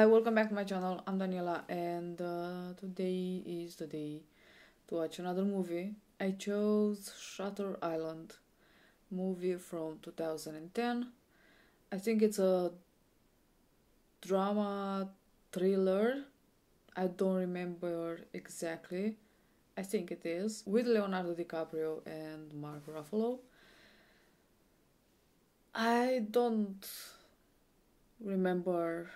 Hi, welcome back to my channel. I'm Daniela, and today is the day to watch another movie. I chose Shutter Island, movie from 2010. I think it's a drama thriller. I don't remember exactly. I think it is, with Leonardo DiCaprio and Mark Ruffalo. I don't remember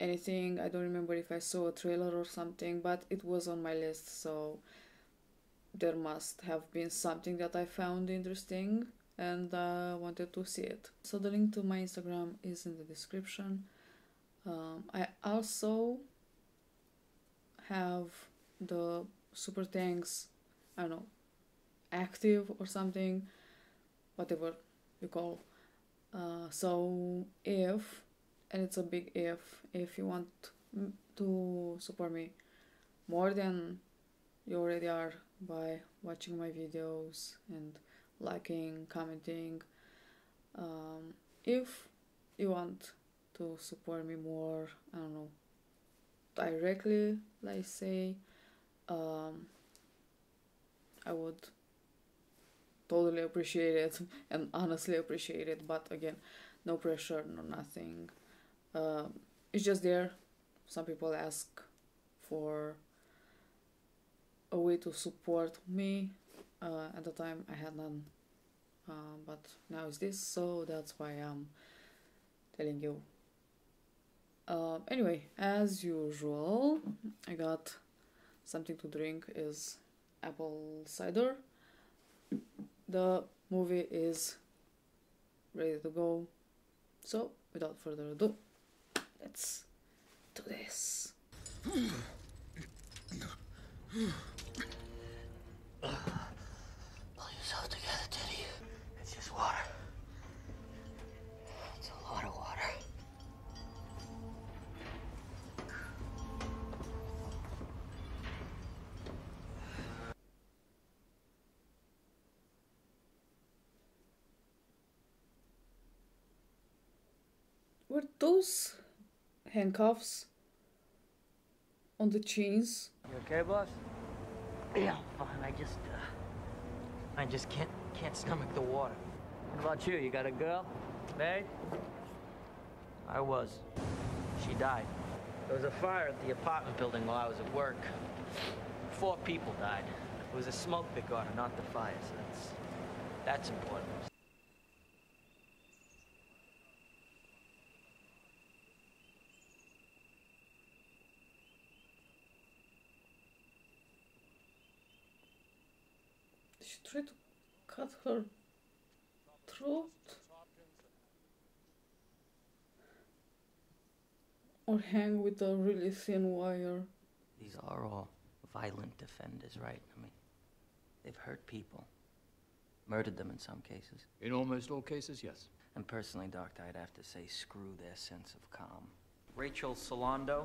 anything. I don't remember if I saw a trailer or something, but it was on my list, so there must have been something that I found interesting and wanted to see it. So the link to my Instagram is in the description. I also have the super thanks, I don't know, active or something, whatever you call. So if, and it's a big if you want to support me more than you already are by watching my videos and liking, commenting, if you want to support me more, I don't know, directly, let's say, I would totally appreciate it and honestly appreciate it, but again, no pressure, no nothing. It's just there. Some people ask for a way to support me. At the time I had none, but now it's this, so that's why I'm telling you. Anyway, as usual, I got something to drink, is apple cider. The movie is ready to go, so without further ado, let's do this. Pull yourself together, Teddy. It's just water. It's a lot of water. Were those handcuffs on the chains? You okay, boss? Yeah, I'm fine. I just can't stomach the water. What about you? You got a girl? Babe? I was. She died. There was a fire at the apartment building while I was at work. 4 people died. It was a smoke that got her, not the fire, so that's important. She tried to cut her throat or hang with a really thin wire. These are all violent offenders, right? I mean, they've hurt people. Murdered them in some cases. In almost all cases, yes. And personally, Doctor, I'd have to say screw their sense of calm. Rachel Solando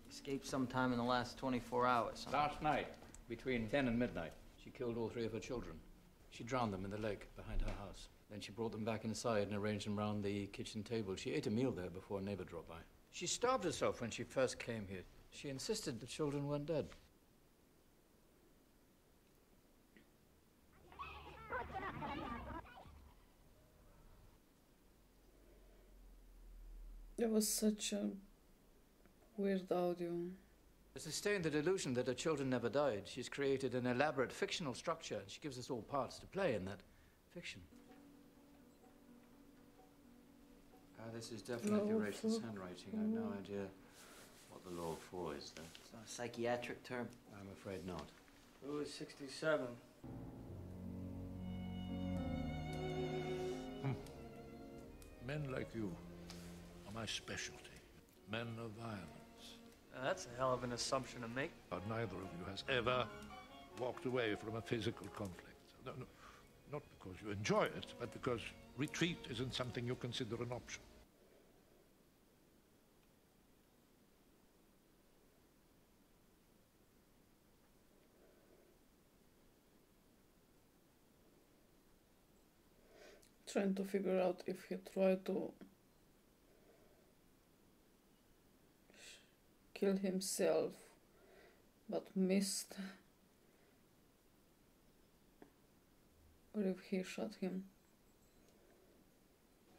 escaped sometime in the last 24 hours. Last night, between 10 and midnight, she killed all 3 of her children. She drowned them in the lake behind her house. Then she brought them back inside and arranged them round the kitchen table. She ate a meal there before a neighbor dropped by. She starved herself when she first came here. She insisted the children weren't dead. There was such a weird audio. To sustain the delusion that her children never died, she's created an elaborate fictional structure, and she gives us all parts to play in that fiction. This is definitely Rachel's handwriting. I have no idea what the law 4 is, though. It's not a psychiatric term. I'm afraid not. Who is 67? Men like you are my specialty. Men of violence. That's a hell of an assumption to make. But neither of you has ever walked away from a physical conflict. No, not because you enjoy it, but because retreat isn't something you consider an option. Trying to figure out if he tried to kill himself, but missed. Or if he shot him.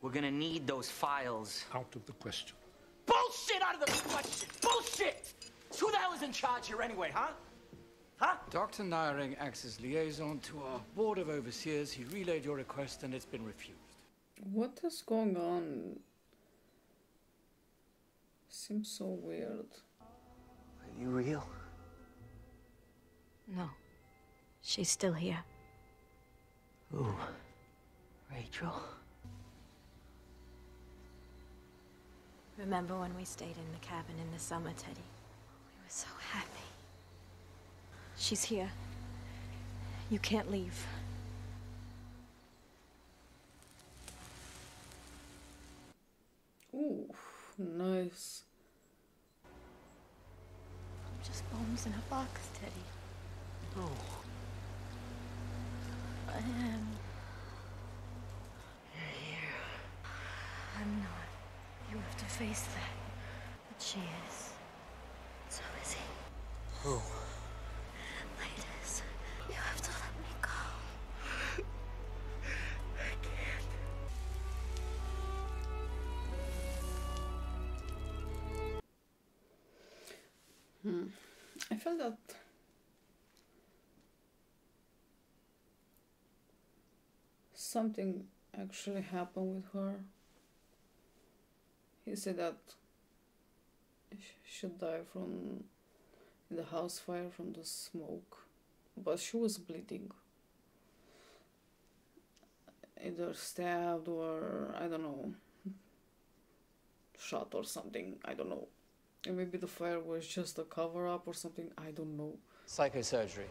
We're gonna need those files. Out of the question. Bullshit out of the question! Bullshit! Who the hell is in charge here anyway, huh? Huh? Dr. Nyring acts as liaison to our Board of Overseers. He relayed your request and it's been refused. What is going on? Seems so weird. Are you real? No. She's still here. Ooh. Rachel. Remember when we stayed in the cabin in the summer, Teddy? We were so happy. She's here. You can't leave. Ooh, nice. I'm just bones in a box, Teddy. Oh. I am. I'm not. You have to face that. But she is. So is he. Who? Ladies, you have to let me go. I can't. I felt that something actually happened with her. He said that she died from in the house fire from the smoke, but she was bleeding. Either stabbed or I don't know, shot or something. I don't know. And maybe the fire was just a cover-up or something. I don't know. Psychosurgery.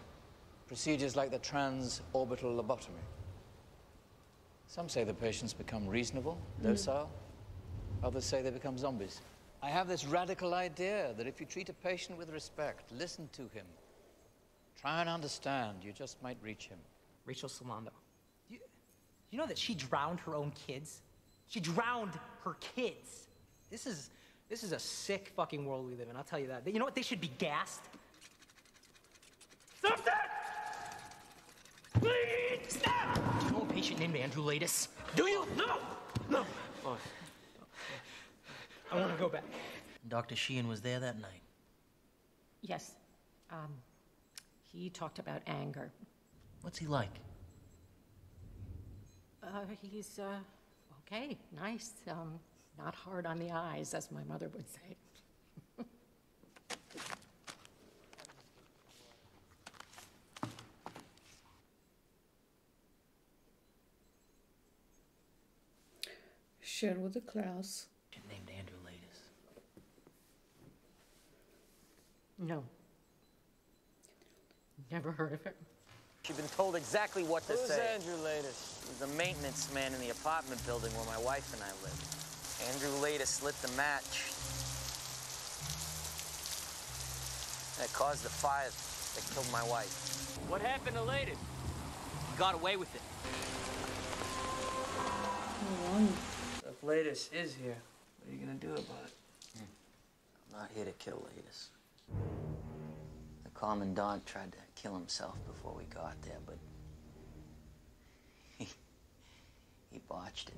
Procedures like the transorbital lobotomy. Some say the patients become reasonable, docile. Others say they become zombies. I have this radical idea that if you treat a patient with respect, listen to him, try and understand, you just might reach him. Rachel Solando. You know that she drowned her own kids? She drowned her kids. This is a sick fucking world we live in, I'll tell you that. You know what? They should be gassed. Stop that! Please stop! Do you know a patient named Andrew Latus? Do you? No! No! Oh. I want to go back. Dr. Sheehan was there that night. Yes. He talked about anger. What's he like? He's, okay, nice. Not hard on the eyes, as my mother would say. Share with the class. Named Andrew Latus. No. Never heard of it. She's been told exactly what to say. Who's Andrew Latus? He's the maintenance man in the apartment building where my wife and I live. Andrew Latus lit the match that caused the fire that killed my wife. What happened to Latus? He got away with it. If Latus is here, what are you gonna do about it? I'm not here to kill Latus. The commandant tried to kill himself before we got there, but he botched it.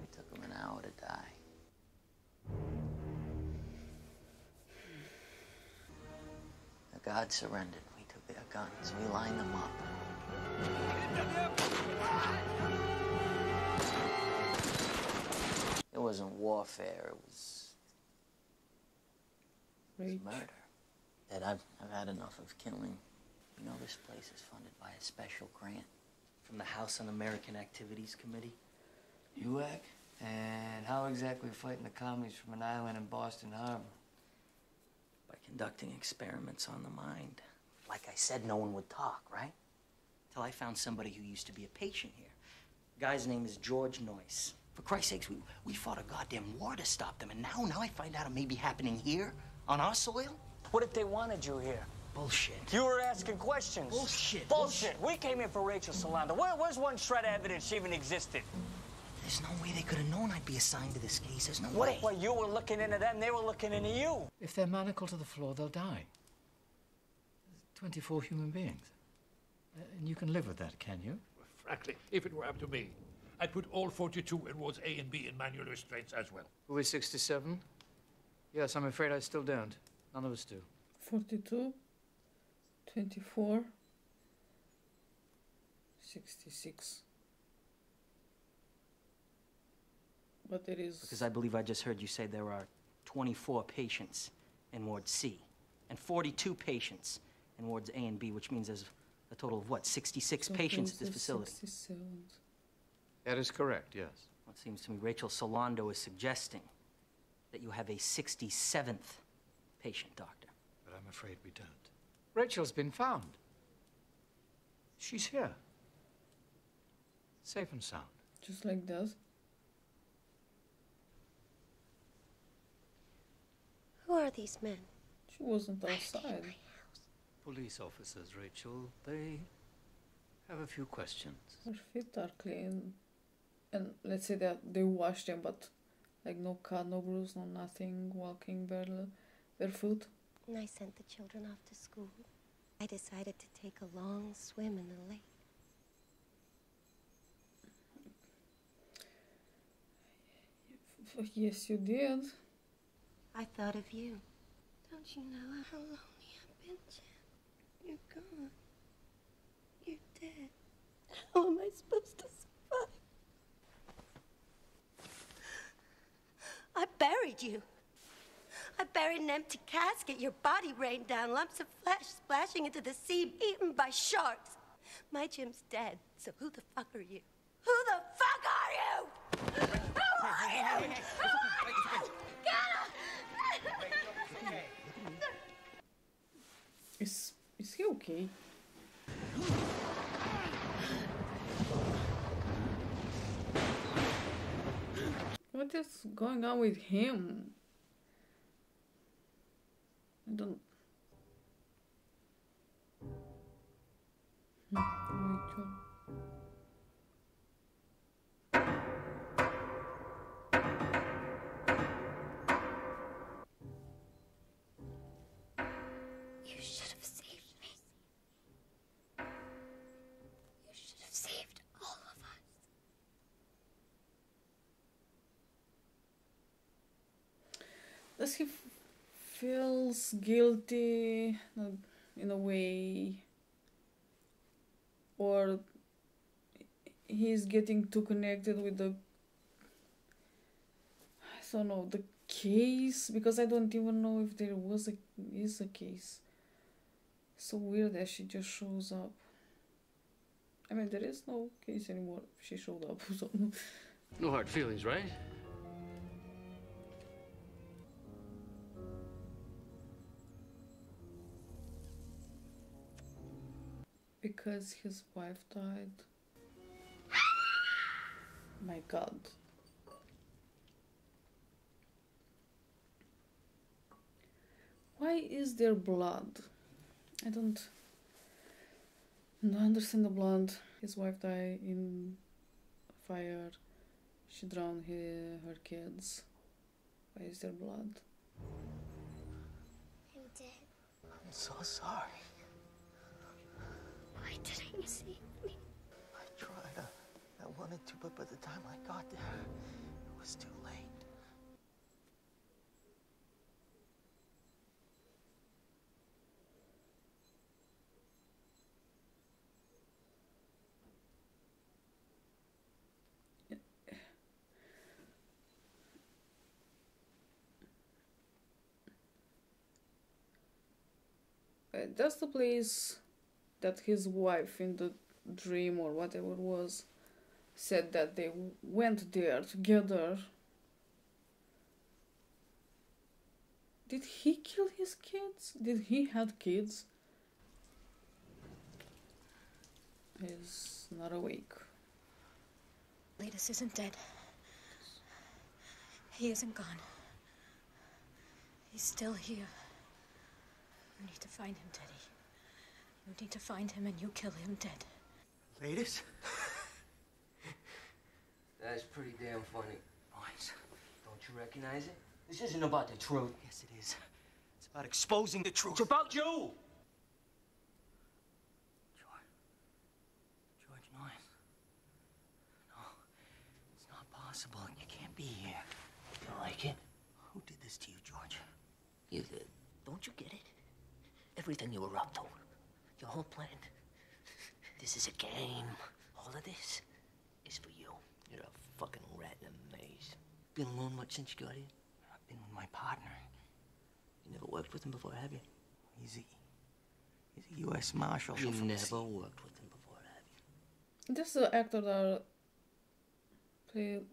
It took him an hour to die. The guards surrendered. We took their guns. We lined them up. It wasn't warfare. It was murder. That I've had enough of killing. You know, this place is funded by a special grant from the House Un-American Activities Committee. UAC? And how exactly fighting the commies from an island in Boston Harbor? By conducting experiments on the mind. Like I said, no one would talk, right? Till I found somebody who used to be a patient here. The guy's name is George Noyce. For Christ's sakes, we fought a goddamn war to stop them, and now I find out it may be happening here, on our soil? What if they wanted you here? Bullshit. You were asking questions. Bullshit. Bullshit. We came here for Rachel Solando. Where's one shred of evidence she even existed? There's no way they could have known I'd be assigned to this case. There's no way. Well, you were looking into them, they were looking into you. If they're manacled to the floor, they'll die. 24 human beings. And you can live with that, can you? Frankly, if it were up to me, I'd put all 42 in wards A and B in manual restraints as well. Who is 67? Yes, I'm afraid I still don't. None of us do. 42, 24, 66. But it is... Because I believe I just heard you say there are 24 patients in Ward C and 42 patients in Wards A and B, which means there's a total of, what, 66 patients at this facility? 67. That is correct, yes. Well, it seems to me Rachel Solando is suggesting that you have a 67th patient, Doctor. But I'm afraid we don't. Rachel's been found. She's here. Safe and sound. Just like that. Who are these men? She wasn't outside. Police officers, Rachel. They have a few questions. Her feet are clean. And let's say that they washed them, but like no cut, no bruise, no nothing, walking barefoot. And I sent the children off to school. I decided to take a long swim in the lake. Yes, you did. I thought of you. Don't you know how lonely I've been, Jen? You're gone. You're dead. How am I supposed to survive? I buried you. I buried an empty casket. Your body rained down, lumps of flesh splashing into the sea, eaten by sharks. My Jim's dead, so who the fuck are you? Who the fuck are you? Who are you? Get him! Is he okay? What is going on with him? I don't... Rachel. You should have saved me. You should have saved all of us. Does he feels guilty in a way, or he's getting too connected with the, I don't know, the case, because I don't even know if there is a case. So weird that she just shows up. I mean, there is no case anymore. She showed up. So. No hard feelings, right? Because his wife died. My God. Why is there blood? I don't understand the blood. His wife died in fire. She drowned her kids. Why is there blood? I'm dead. I'm so sorry. Why didn't you save me? I tried. I wanted to, but by the time I got there, it was too late. That's the place that his wife in the dream or whatever it was said that they went there together. Did he kill his kids? Did he have kids? He's not awake. Cletus isn't dead. He isn't gone. He's still here. You need to find him, Teddy. You need to find him and you kill him dead. Cletus? That's pretty damn funny. Boys, don't you recognize it? This isn't about the truth. Yes, it is. It's about exposing the truth. It's about you! George Noyes. No, it's not possible. You can't be here. You like it? Who did this to you, George? You did. Don't you get it? Everything you were up to. Your whole plan. This is a game. All of this is for you. You're a fucking rat in a maze. Been alone much since you got here? I've been with my partner. You never worked with him before, have you? He's a U.S. Marshal. You from the never sea. worked with him before, have you? This is the actor that played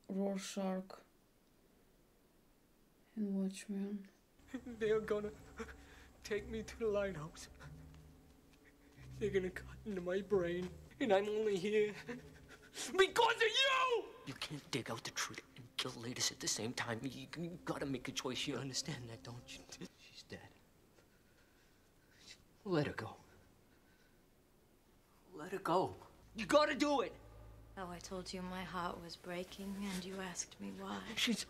Rorschach in Watchmen. They're gonna take me to the lighthouse. They're gonna cut into my brain, and I'm only here because of you! You can't dig out the truth and kill Ladis at the same time. You gotta make a choice. You understand that, don't you? She's dead. Let her go. Let her go. You gotta do it. Oh, I told you my heart was breaking, and you asked me why. She's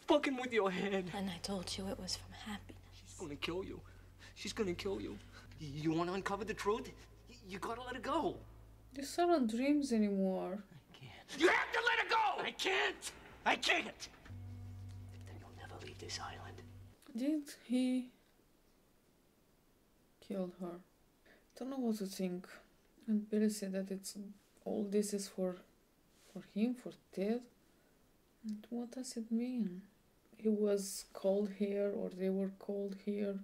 fucking with your head. And I told you it was from happiness. She's gonna kill you. She's gonna kill you. You wanna uncover the truth? You gotta let her go. These aren't dreams anymore. I can't. You have to let her go! I can't! I can't! Then you'll never leave this island. Did he kill her? Don't know what to think. And Billy said that it's all this is for him, for Ted. And what does it mean? He was called here, or they were called here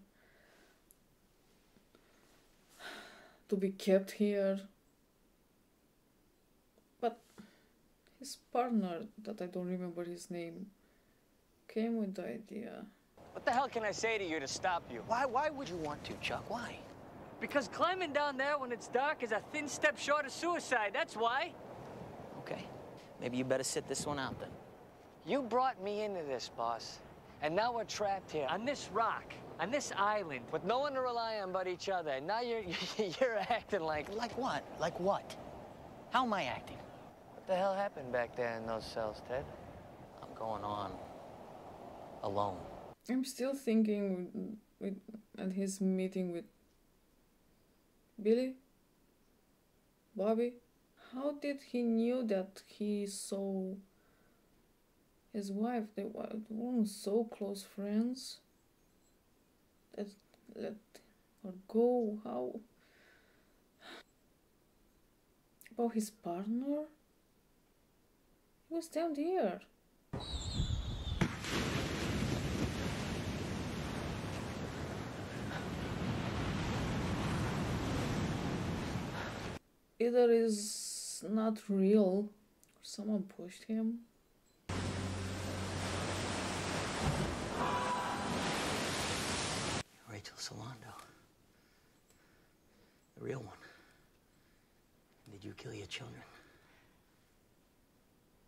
to be kept here. But his partner, that I don't remember his name, came with the idea. What the hell can I say to you to stop you? Why would you want to, Chuck? Why? Because climbing down there when it's dark is a thin step short of suicide, that's why. Okay. Maybe you better sit this one out then. You brought me into this, boss. And now we're trapped here on this rock, on this island, with no one to rely on but each other. And now you're acting like... Like what? Like what? How am I acting? What the hell happened back there in those cells, Ted? I'm going on alone. I'm still thinking at his meeting with Billy, Bobby. How did he knew that he saw his wife? They were so close friends. That let her go. How? About his partner? He was down there. Either is not real, or someone pushed him. Rachel Solando. The real one. Did you kill your children?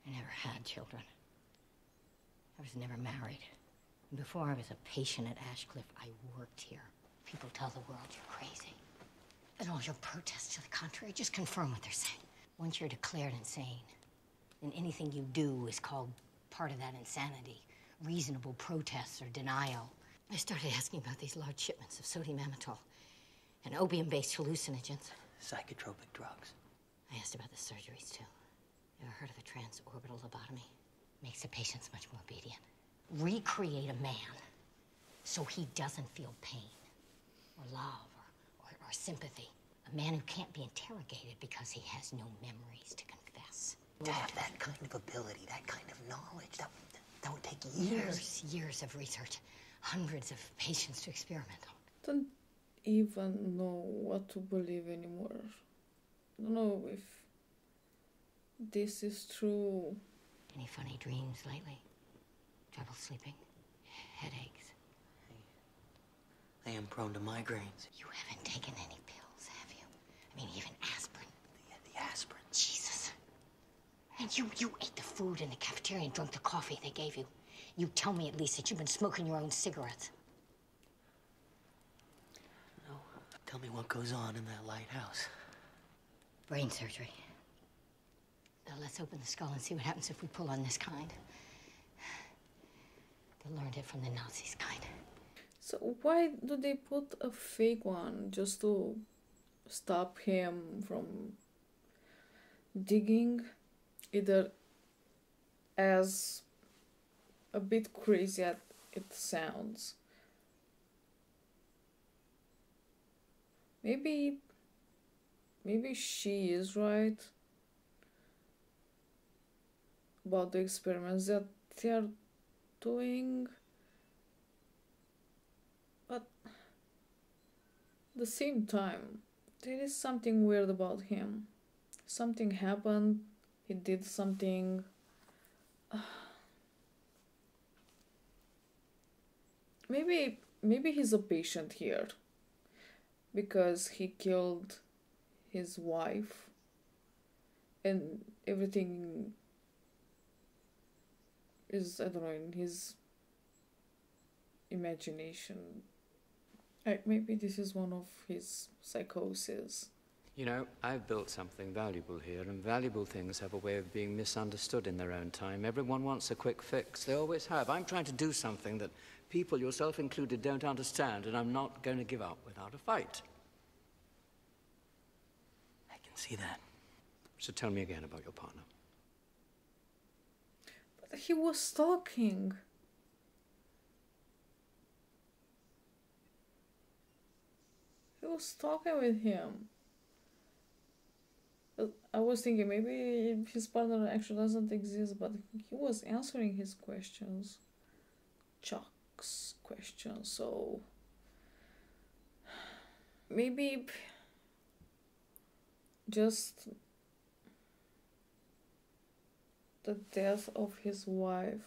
I never had children. I was never married. Before I was a patient at Ashcliff, I worked here. People tell the world you're crazy. And all your protests to the contrary just confirm what they're saying. Once you're declared insane, then anything you do is called part of that insanity. Reasonable protests or denial. I started asking about these large shipments of sodium amytal and opium-based hallucinogens. Psychotropic drugs. I asked about the surgeries, too. You ever heard of a transorbital lobotomy? Makes the patients much more obedient. Recreate a man so he doesn't feel pain or love or sympathy. A man who can't be interrogated because he has no memories to confess. That kind of ability, that kind of knowledge, that would take years. Years of research. Hundreds of patients to experiment on. Don't even know what to believe anymore. I don't know if this is true. Any funny dreams lately? Trouble sleeping? Headaches? I am prone to migraines. You haven't taken any pills, have you? I mean, even aspirin. The aspirin. Jesus. And you ate the food in the cafeteria and drank the coffee they gave you. You tell me at least that you've been smoking your own cigarettes. No. Tell me what goes on in that lighthouse. Brain surgery. Now let's open the skull and see what happens if we pull on this kind. They learned it from the Nazis, kind. So why do they put a fake one? Just to stop him from digging? Either as a bit crazy as it sounds. Maybe she is right about the experiments that they're doing, but at the same time there is something weird about him. Something happened, he did something. Maybe he's a patient here because he killed his wife and everything is, I don't know, in his imagination. Maybe this is one of his psychoses. You know, I've built something valuable here, and valuable things have a way of being misunderstood in their own time. Everyone wants a quick fix. They always have. I'm trying to do something that people, yourself included, don't understand, and I'm not going to give up without a fight. I can see that. So tell me again about your partner. But he was talking. He was talking with him. I was thinking maybe his partner actually doesn't exist, but he was answering his questions. Chuck's questions, so maybe just the death of his wife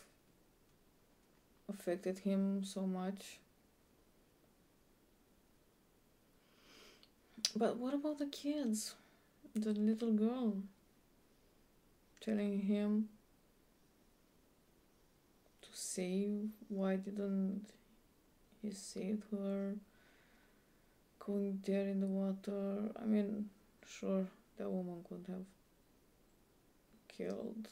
affected him so much. But what about the kids? The little girl telling him to save. Why didn't he save her? Going there in the water. I mean, sure, that woman could have killed.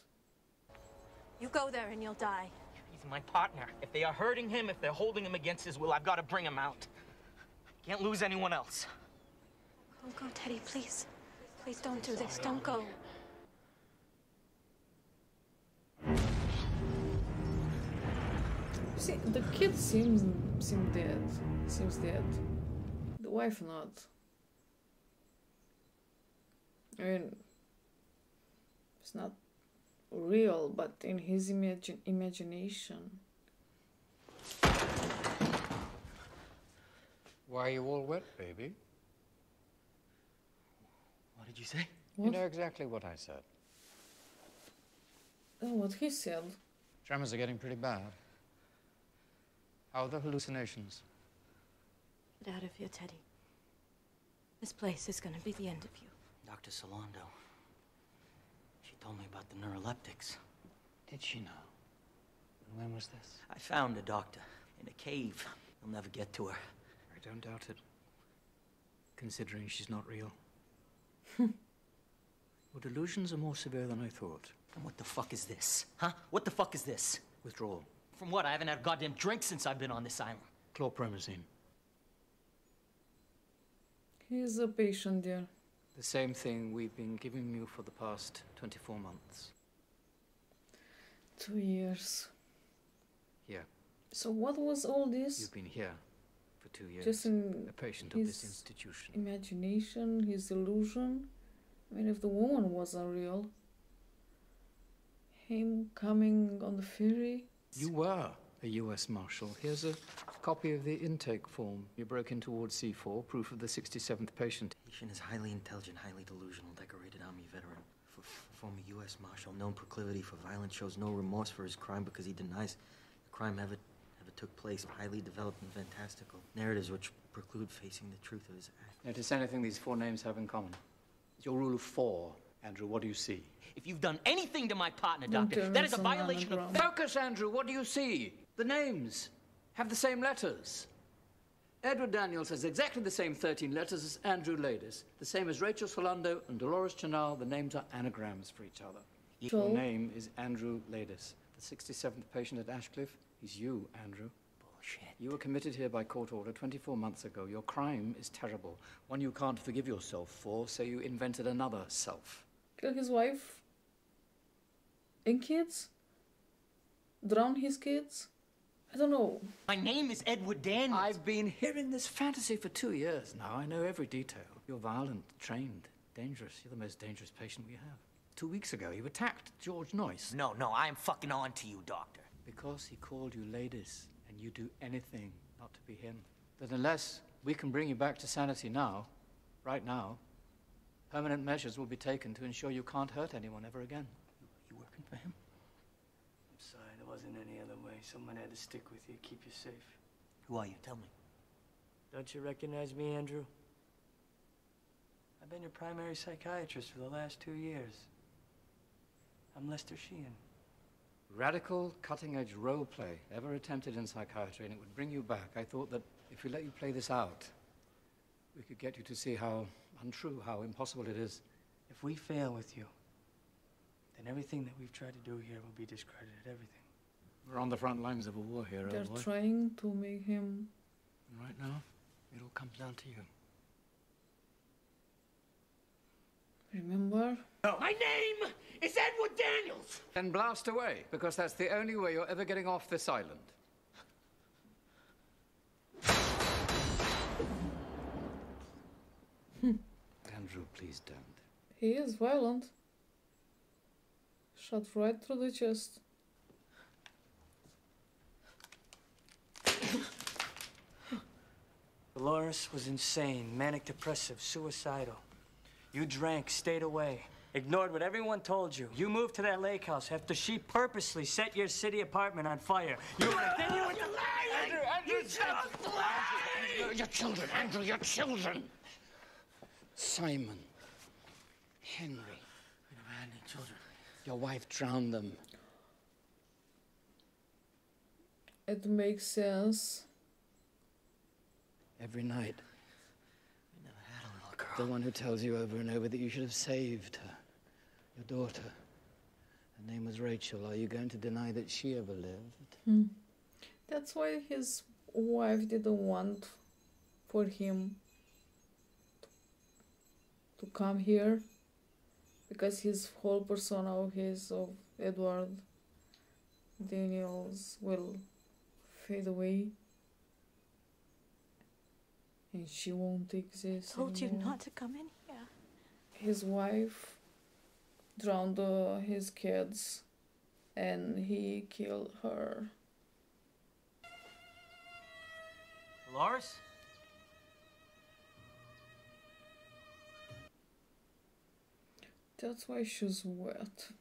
You go there and you'll die. He's my partner. If they are hurting him, if they're holding him against his will, I've got to bring him out. I can't lose anyone else. Don't go, Teddy, please. Please don't do this. Don't go. See, the kid seems dead. Seems dead. The wife not. I mean, it's not real, but in his imagination. Why are you all wet, baby? What did you say? What? You know exactly what I said. Oh, what he said. Tremors are getting pretty bad. How are the hallucinations? Get out of here, Teddy. This place is gonna be the end of you. Dr. Solando. She told me about the neuroleptics. Did she know? And when was this? I found a doctor in a cave. You'll never get to her. I don't doubt it. Considering she's not real. Your delusions are more severe than I thought. And what the fuck is this? Huh? What the fuck is this? Withdrawal. From what? I haven't had a goddamn drink since I've been on this island. Chlorpromazine. He's a patient, dear. The same thing we've been giving you for the past 24 months. 2 years. Here. So what was all this? You've been here for 2 years. Just in a patient of this institution. Imagination, his illusion. I mean, if the woman wasn't real, him coming on the ferry. You were a U.S. Marshal. Here's a copy of the intake form. You broke in towards C4, proof of the 67th patient. Patient is highly intelligent, highly delusional, decorated Army veteran. Former U.S. Marshal, known proclivity for violence, shows no remorse for his crime because he denies the crime ever took place. Highly developed and fantastical narratives which preclude facing the truth of his act. Notice anything these 4 names have in common? It's your rule of 4. Andrew, what do you see? If you've done anything to my partner, Doctor, that is a violation of... Focus, Andrew. What do you see? The names have the same letters. Edward Daniels has exactly the same 13 letters as Andrew Ladis. The same as Rachel Solando and Dolores Chanal. The names are anagrams for each other. Your name is Andrew Ladis, the 67th patient at Ashcliffe. He's you, Andrew. Bullshit. You were committed here by court order 24 months ago. Your crime is terrible, one you can't forgive yourself for, so you invented another self. Kill his wife and kids? Drown his kids? I don't know. My name is Edward Daniels. I've been hearing this fantasy for 2 years now. I know every detail. You're violent, trained, dangerous. You're the most dangerous patient we have. 2 weeks ago, you attacked George Noyce. No, I'm fucking on to you, Doctor. Because he called you ladies, and you do anything not to be him. That unless we can bring you back to sanity now, right now, permanent measures will be taken to ensure you can't hurt anyone ever again. You working for him? I'm sorry, there wasn't any other way. Someone had to stick with you, keep you safe. Who are you? Tell me. Don't you recognize me, Andrew? I've been your primary psychiatrist for the last 2 years. I'm Lester Sheehan. Radical, cutting-edge role play ever attempted in psychiatry, and it would bring you back. I thought that if we let you play this out, we could get you to see how untrue, how impossible it is. If we fail with you, then everything that we've tried to do here will be discredited, everything. We're on the front lines of a war here, They're old boy. trying to make him... And right now, it all comes down to you. Remember? No. My name is Edward Daniels! Then blast away, because that's the only way you're ever getting off this island. Andrew, please don't. He is violent. Shot right through the chest. Dolores was insane, manic depressive, suicidal. You drank, stayed away, ignored what everyone told you. You moved to that lake house after she purposely set your city apartment on fire. Then you went to Andrew, stop lying! Your children, Andrew, your children! Simon, Henry. We never had any children. Your wife drowned them. It makes sense. Every night. We never had a little girl. The one who tells you over and over that you should have saved her. Your daughter. Her name was Rachel. Are you going to deny that she ever lived? That's why his wife didn't want for him to come here. Because his whole persona of Edward Daniels will fade away. And she won't exist Told anymore. you not to come in here. His wife drowned his kids and he killed her. Dolores? That's why she's wet.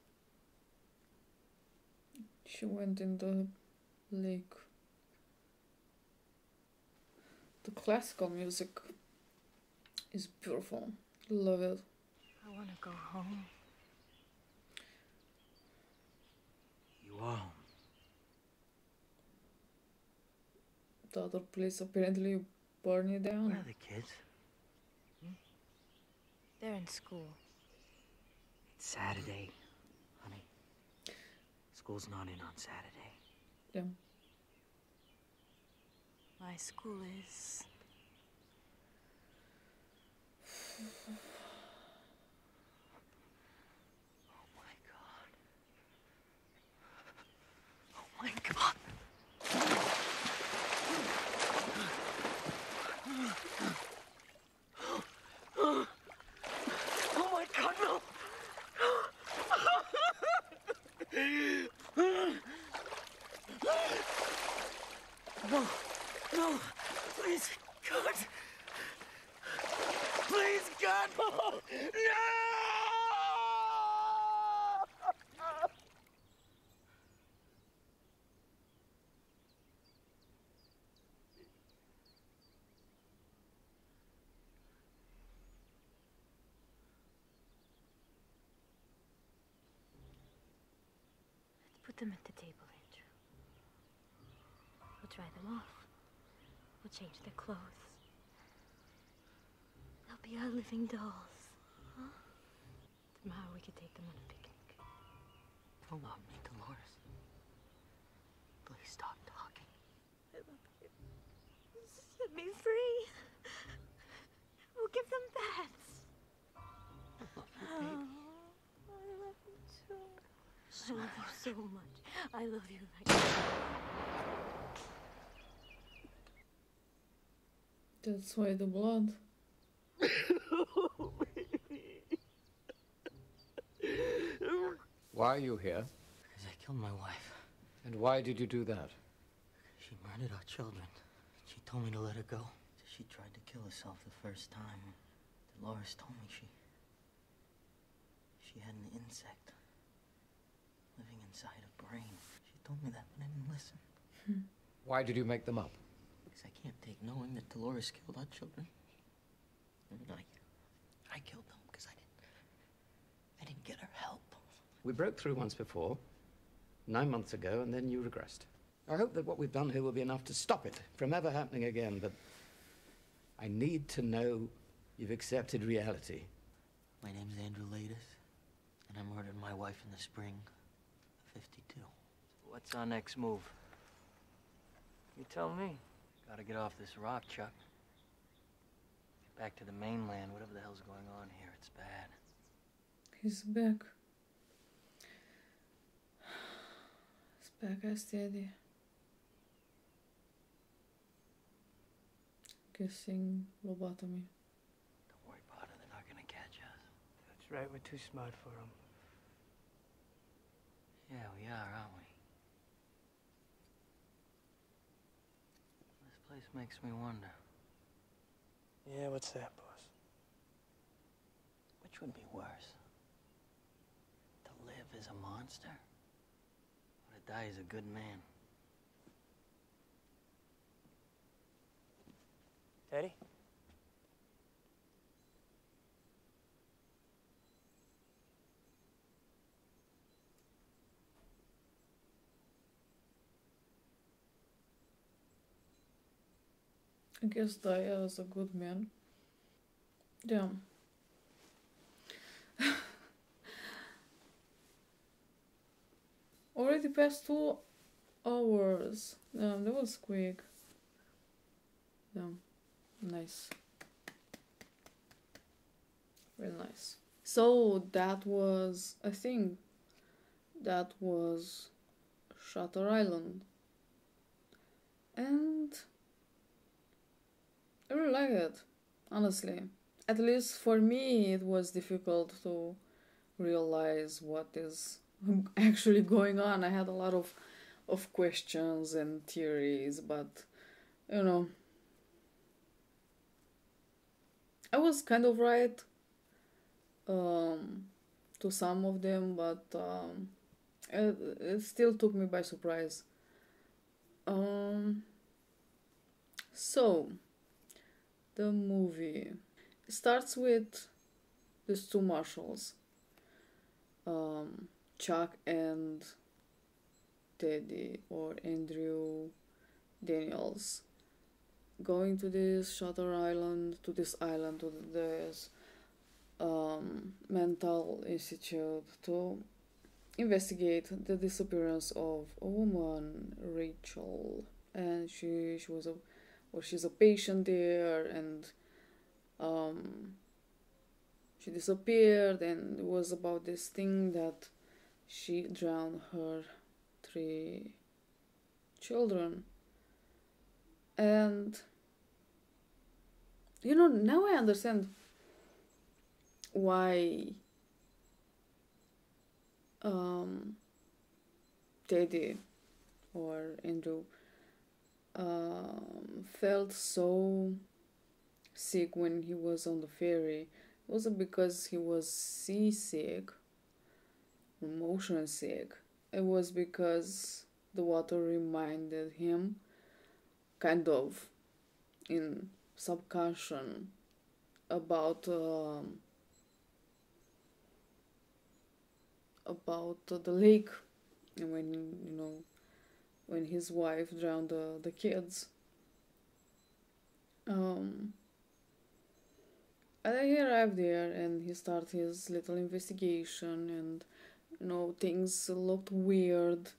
She went in the lake. The classical music is beautiful. Love it. I want to go home. You are. The other place apparently burned it down. Where are the kids? They're in school. It's Saturday, honey. School's not in on Saturday. Yeah. My school is... Oh my God. Oh my God. Oh my God, no! No, no, please, God. Please, God, no! No! Put them at the table, Andrew. We'll dry them off. We'll change their clothes. They'll be our living dolls. Huh? Tomorrow we could take them on a picnic. don't love me, Dolores. Please stop talking. I love you. Set me free. We'll give them baths. I love you, baby. Oh, I love you too. I love you so much. I love you like That's why the blood. Why are you here? Because I killed my wife. And why did you do that? She murdered our children. She told me to let her go. She tried to kill herself the first time. Dolores told me she had an insect living inside her brain. She told me that, but I didn't listen. Why did you make them up? Because I can't take knowing that Dolores killed our children. And I killed them because I didn't get her help. We broke through once before, 9 months ago, and then you regressed. I hope that what we've done here will be enough to stop it from ever happening again, but I need to know you've accepted reality. My name's Andrew Latus, and I murdered my wife in the spring of '52. What's our next move? You tell me. Gotta get off this rock, Chuck. Get back to the mainland, whatever the hell's going on here, it's bad. He's back. He's back as steady. Guessing lobotomy. Don't worry about it, they're not gonna catch us. That's right, we're too smart for them. Yeah, we are, aren't we? This place makes me wonder. Yeah, what's that, boss? Which would be worse? To live as a monster? Or to die as a good man? Teddy? I guess die as a good man. Damn. Already past 2 hours. Damn, that was quick. Damn. Nice. Very nice. So that was, I think, that was Shutter Island. And I really like it, honestly. At least for me, it was difficult to realize what is actually going on. I had a lot of questions and theories, but, you know, I was kind of right to some of them, but it still took me by surprise. So, the movie starts with these two marshals, Chuck and Teddy, or Andrew Daniels, going to this Shutter Island, to this mental institute to investigate the disappearance of a woman, Rachel, and she's a patient there, and she disappeared, and it was about this thing that she drowned her 3 children. And you know, now I understand why Teddy, or Andrew, felt so sick when he was on the ferry. It wasn't because he was seasick, motion sick. It was because the water reminded him, kind of, in subconscious, about the lake, and when his wife drowned the kids. And then he arrived there and he started his little investigation, and things looked weird,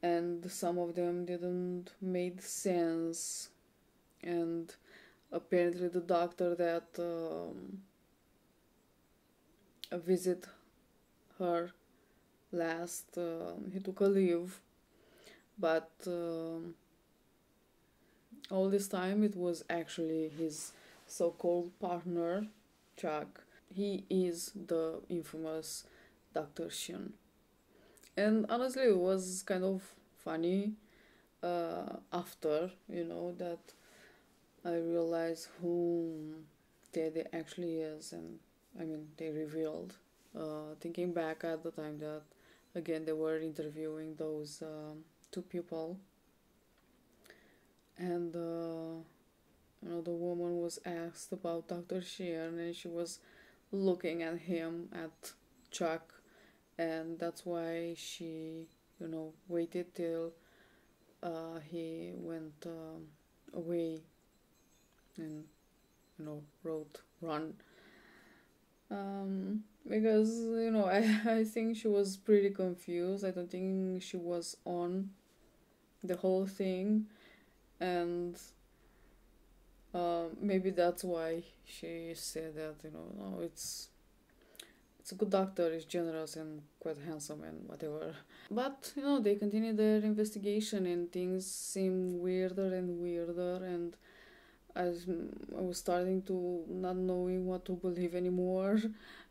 and some of them didn't make sense. And apparently the doctor that visit her last, he took a leave, but all this time it was actually his so-called partner, Chuck. He is the infamous Dr. Shin. And honestly, it was kind of funny after, that I realized who Teddy actually is. And I mean, they revealed, thinking back at the time that, again, they were interviewing those two people. And, the woman was asked about Dr. Sheehan, and she was looking at him, at Chuck, and that's why she, waited till he went away and, wrote Run. Because, I think she was pretty confused. I don't think she was on the whole thing, and maybe that's why she said that, no, it's a good doctor, he's generous and quite handsome and whatever. But, they continued their investigation and things seemed weirder and weirder, and I was starting to not knowing what to believe anymore.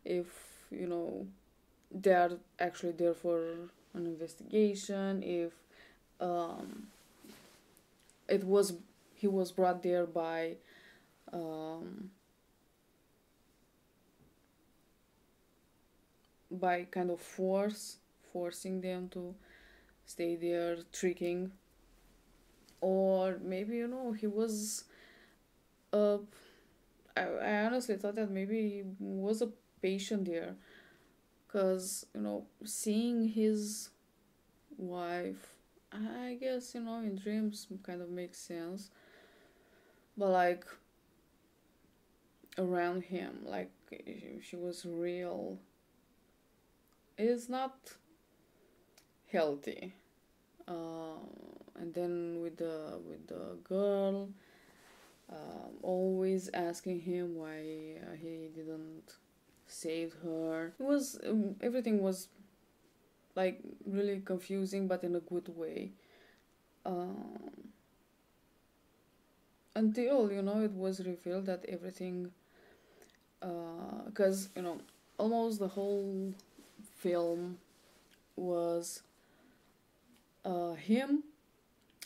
If, they are actually there for an investigation, if he was brought there by kind of forcing them to stay there, tricking, or maybe, he was I honestly thought that maybe he was a patient there, because, seeing his wife, I guess, in dreams kind of makes sense, but like around him, like she was real, is not healthy. And then with the girl, always asking him why he didn't save her. It was everything was like really confusing, but in a good way. Until it was revealed that everything, because almost the whole film was him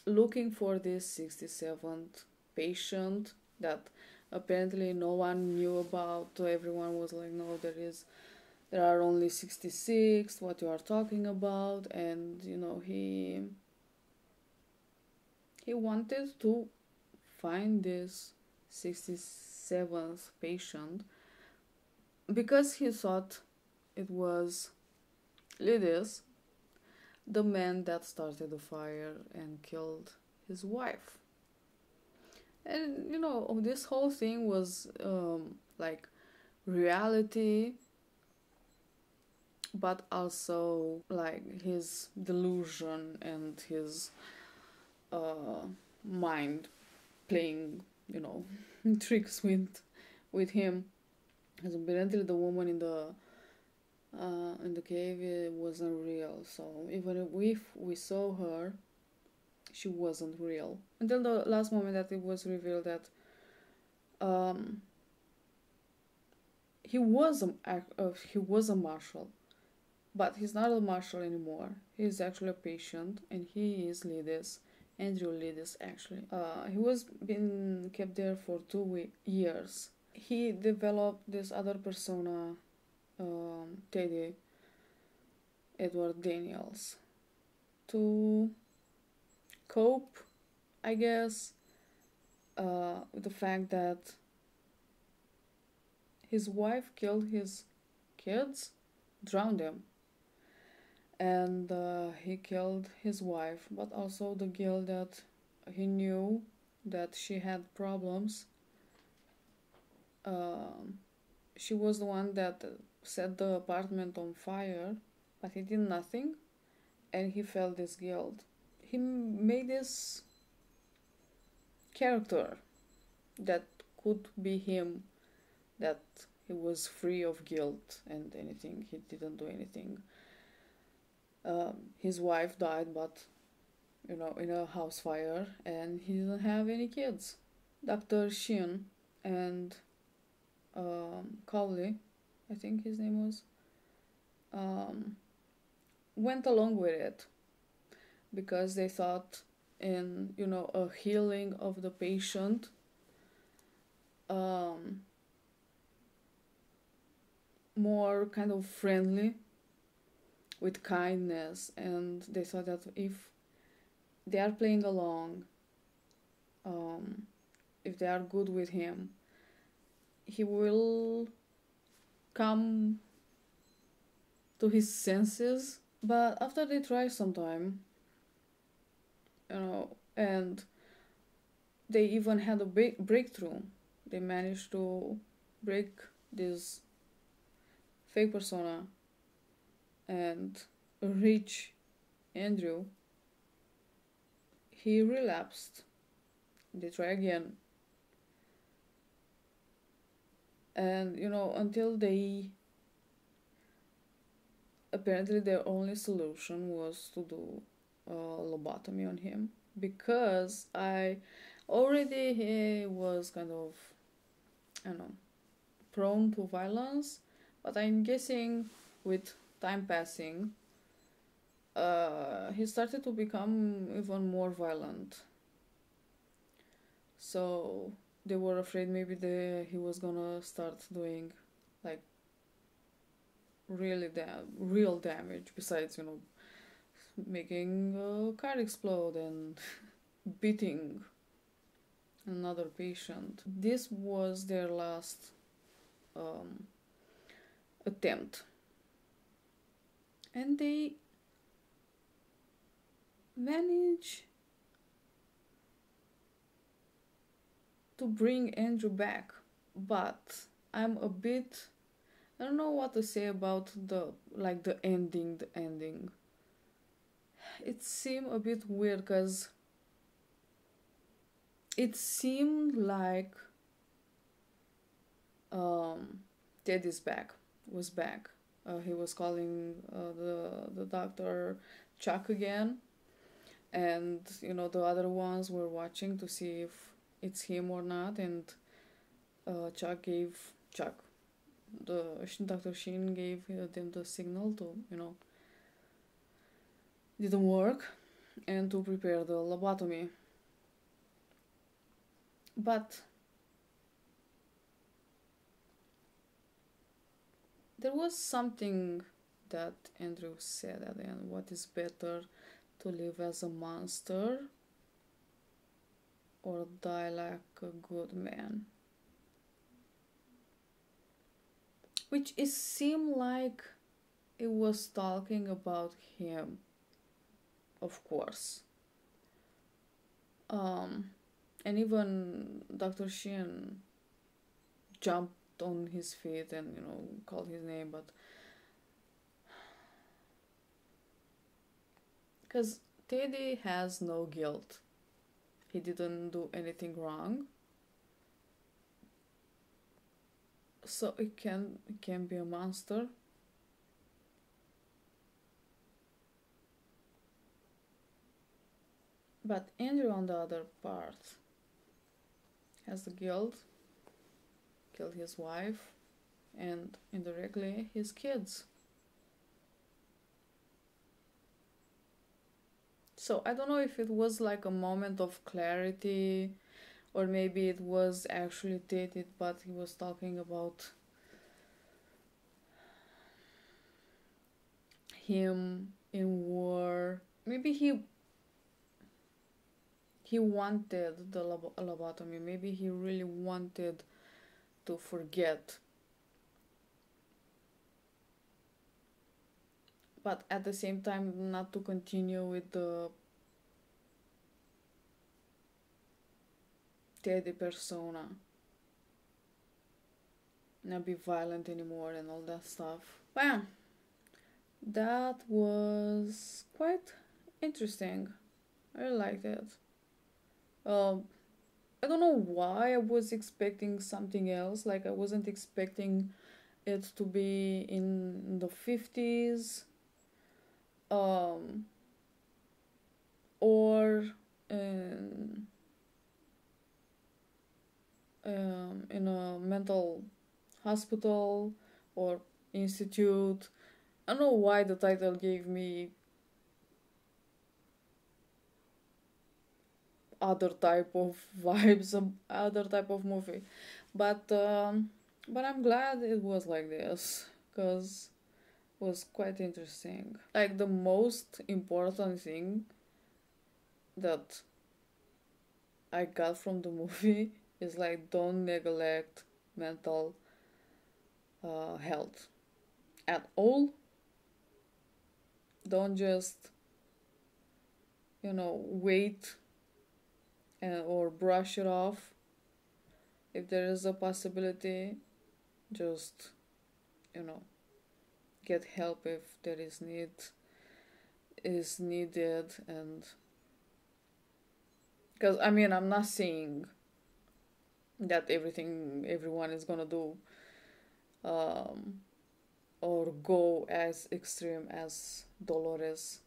looking for this 67th patient that apparently no one knew about. Everyone was like, no, there are only 66, what you are talking about. And he wanted to find this 67th patient because he thought it was Lidis, the man that started the fire and killed his wife. And this whole thing was like reality, but also like his delusion and his mind playing tricks with him. As apparently the woman in the cave, it wasn't real. So even if we saw her, she wasn't real until the last moment that it was revealed that he was a marshal, but he's not a marshal anymore. He's actually a patient, and he is Lidis, Andrew Lidis actually. He was been kept there for 2 years. He developed this other persona, Teddy Edward Daniels, to cope, I guess, with the fact that his wife killed his kids, drowned them, and he killed his wife, but also the girl that he knew that she had problems. She was the one that set the apartment on fire, but he did nothing, and he felt this guilt. He made this character that could be him, that he was free of guilt and anything. He didn't do anything. His wife died, but in a house fire, and he didn't have any kids. Dr. Sheen and Cowley, I think his name was, went along with it because they thought in a healing of the patient, more kind of friendly, with kindness, and they thought that if they are playing along, if they are good with him, he will come to his senses. But after they try some time, and they even had a breakthrough, they managed to break this fake persona and reach Andrew. He relapsed. They try again. And, until they... Apparently their only solution was to do a lobotomy on him. Because he was kind of, prone to violence. But I'm guessing with time passing, he started to become even more violent. So they were afraid maybe he was gonna start doing like real damage, besides making a car explode and beating another patient. This was their last attempt, and they managed to bring Andrew back. But I don't know what to say about the ending. It seemed a bit weird, because it seemed like Ted was back. He was calling the doctor Chuck again, and the other ones were watching to see if it's him or not, and Dr. Sheen gave them the signal to, didn't work, and to prepare the lobotomy. But there was something that Andrew said at the end. What is better, to live as a monster or die like a good man? Which it seemed like it was talking about him, of course. And even Dr. Sheen jumped on his feet and, called his name, but... Because Teddy has no guilt. He didn't do anything wrong. So it can be a monster. But Andrew, on the other part, has the guilt, killed his wife, and indirectly his kids. So I don't know if it was like a moment of clarity, or maybe it was actually dated, but he was talking about him in war. Maybe he wanted the lobotomy. Maybe he really wanted to forget. But at the same time, not to continue with the Teddy persona. Not be violent anymore and all that stuff. But yeah, that was quite interesting. I really liked it. I don't know why I was expecting something else. Like, I wasn't expecting it to be in the 50s, or in a mental hospital or institute. I don't know why the title gave me other type of vibes, other type of movie, but I'm glad it was like this, because it was quite interesting. Like, the most important thing that I got from the movie is, like, don't neglect mental health at all. Don't just, wait or brush it off. If there is a possibility, just, get help if there is needed. And because I'm not saying that everyone is gonna do or go as extreme as Dolores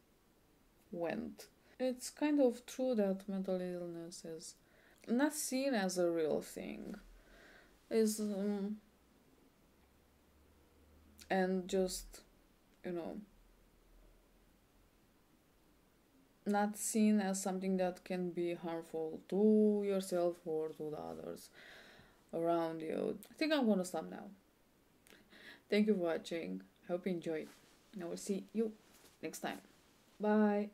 went. It's kind of true that mental illness is not seen as a real thing. Is and just, not seen as something that can be harmful to yourself or to the others around you. I think I'm gonna stop now. Thank you for watching. I hope you enjoyed. And I will see you next time. Bye.